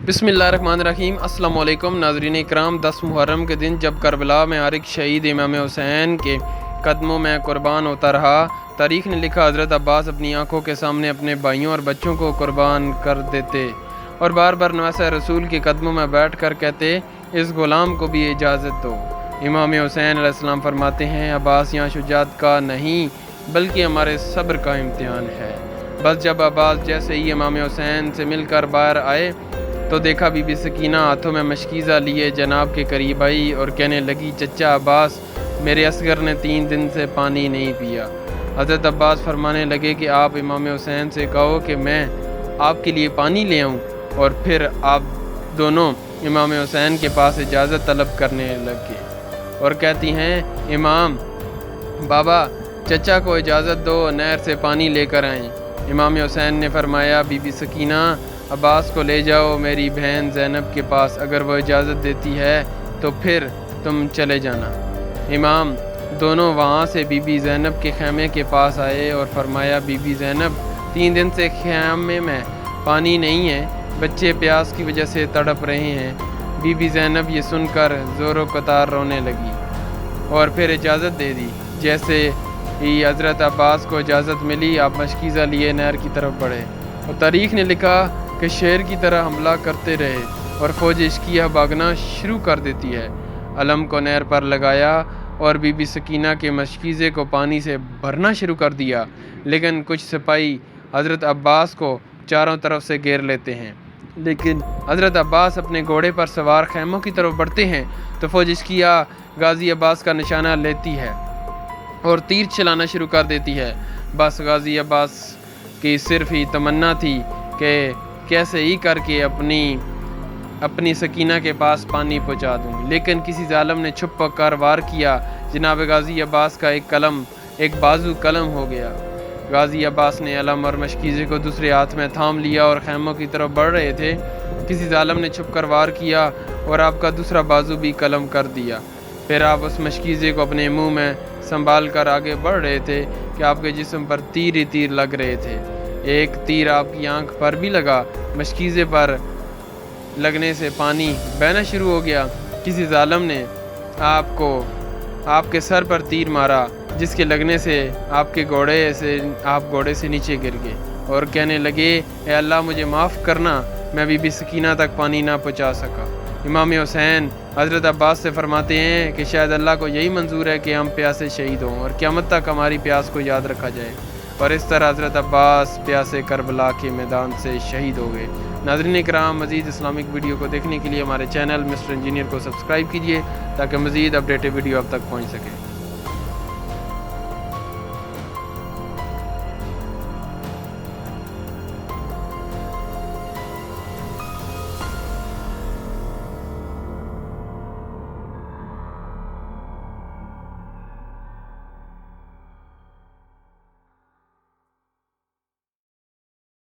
बिस्मिल्लाहिर्रहमानिर्रहीम। अस्सलाम वालेकुम नाज़रीन इकराम। 10 मुहर्रम के दिन जब करबला में आरिक शहीद इमाम हुसैन के कदमों में कुर्बान होता रहा, तारीख़ ने लिखा हज़रत अब्बास अपनी आंखों के सामने अपने भाइयों और बच्चों को कुर्बान कर देते और बार बार नवासा रसूल के कदमों में बैठ कर कहते, इस ग़ुलाम को भी इजाज़त दो। इमाम हुसैन अलैहिस्सलाम फरमाते हैं, अब्बास यहाँ शुजाअत का नहीं बल्कि हमारे सब्र का इम्तिहान है। बस जब अब्बास जैसे ही इमाम हुसैन से मिलकर बाहर आए तो देखा बीबी सकीना हाथों में मशकीज़ा लिए जनाब के करीब आई और कहने लगी, चचा अब्बास, मेरे असगर ने 3 दिन से पानी नहीं पिया। हज़रत अब्बास फरमाने लगे कि आप इमाम हुसैन से कहो कि मैं आपके लिए पानी ले आऊँ, और फिर आप दोनों इमाम हुसैन के पास इजाज़त तलब करने लगे और कहती हैं, इमाम बाबा, चचा को इजाज़त दो, नहर से पानी लेकर आएँ। इमाम हुसैन ने फरमाया, बीबी सकीना, अब्बास को ले जाओ मेरी बहन ज़ैनब के पास, अगर वो इजाज़त देती है तो फिर तुम चले जाना। इमाम दोनों वहाँ से बीबी ज़ैनब के खैमे के पास आए और फरमाया, बीबी ज़ैनब, 3 दिन से खैमे में पानी नहीं है, बच्चे प्यास की वजह से तड़प रहे हैं। बीबी ज़ैनब ये सुनकर ज़ोरो कतार रोने लगी और फिर इजाज़त दे दी। जैसे ही हज़रत अब्बास को इजाज़त मिली, आप मशकीज़ा लिए नहर की तरफ बढ़े और तारीख़ ने लिखा कि शेर की तरह हमला करते रहे और फ़ौज इश्किया भागना शुरू कर देती है। अलम को नहर पर लगाया और बीबी सकीना के मशकीज़े को पानी से भरना शुरू कर दिया, लेकिन कुछ सिपाही हज़रत अब्बास को चारों तरफ से घेर लेते हैं। लेकिन हज़रत अब्बास अपने घोड़े पर सवार खैमों की तरफ बढ़ते हैं तो फ़ौज इश्किया गाज़ी अब्बास का निशाना लेती है और तीर चलाना शुरू कर देती है। बस गाज़ी अब्बास की सिर्फ ही तमन्ना थी कि कैसे ही करके अपनी सकीना के पास पानी पहुंचा दूं, लेकिन किसी जालिम ने छुप कर वार किया। जनाब गाज़ी अब्बास का एक बाजू कलम हो गया। गाज़ी अब्बास ने अलम और मशकीज़े को दूसरे हाथ में थाम लिया और खैमों की तरफ बढ़ रहे थे। किसी जालिम ने छुप कर वार किया और आपका दूसरा बाजू भी कलम कर दिया। फिर आप उस मशकीज़े को अपने मुंह में संभाल कर आगे बढ़ रहे थे कि आपके जिस्म पर तीर ही तीर लग रहे थे। एक तीर आपकी आंख पर भी लगा। मशकीज़े पर लगने से पानी बहना शुरू हो गया। किसी जालिम ने आपके सर पर तीर मारा, जिसके लगने से आप घोड़े से नीचे गिर गए और कहने लगे, ए अल्लाह, मुझे माफ़ करना, मैं बीबी सकीना तक पानी ना पहुंचा सका। इमाम हुसैन हज़रत अब्बास से फरमाते हैं कि शायद अल्लाह को यही मंजूर है कि हम प्यासे शहीद हों और क़यामत तक हमारी प्यास को याद रखा जाए। और इस तरह हज़रत अब्बास प्यासे करबला के मैदान से शहीद हो गए। नाज़रीन इकराम, मज़ीद इस्लामिक वीडियो को देखने के लिए हमारे चैनल मिस्टर इंजीनियर को सब्सक्राइब कीजिए ताकि मज़ीद अपडेटेड वीडियो अब तक पहुँच सके।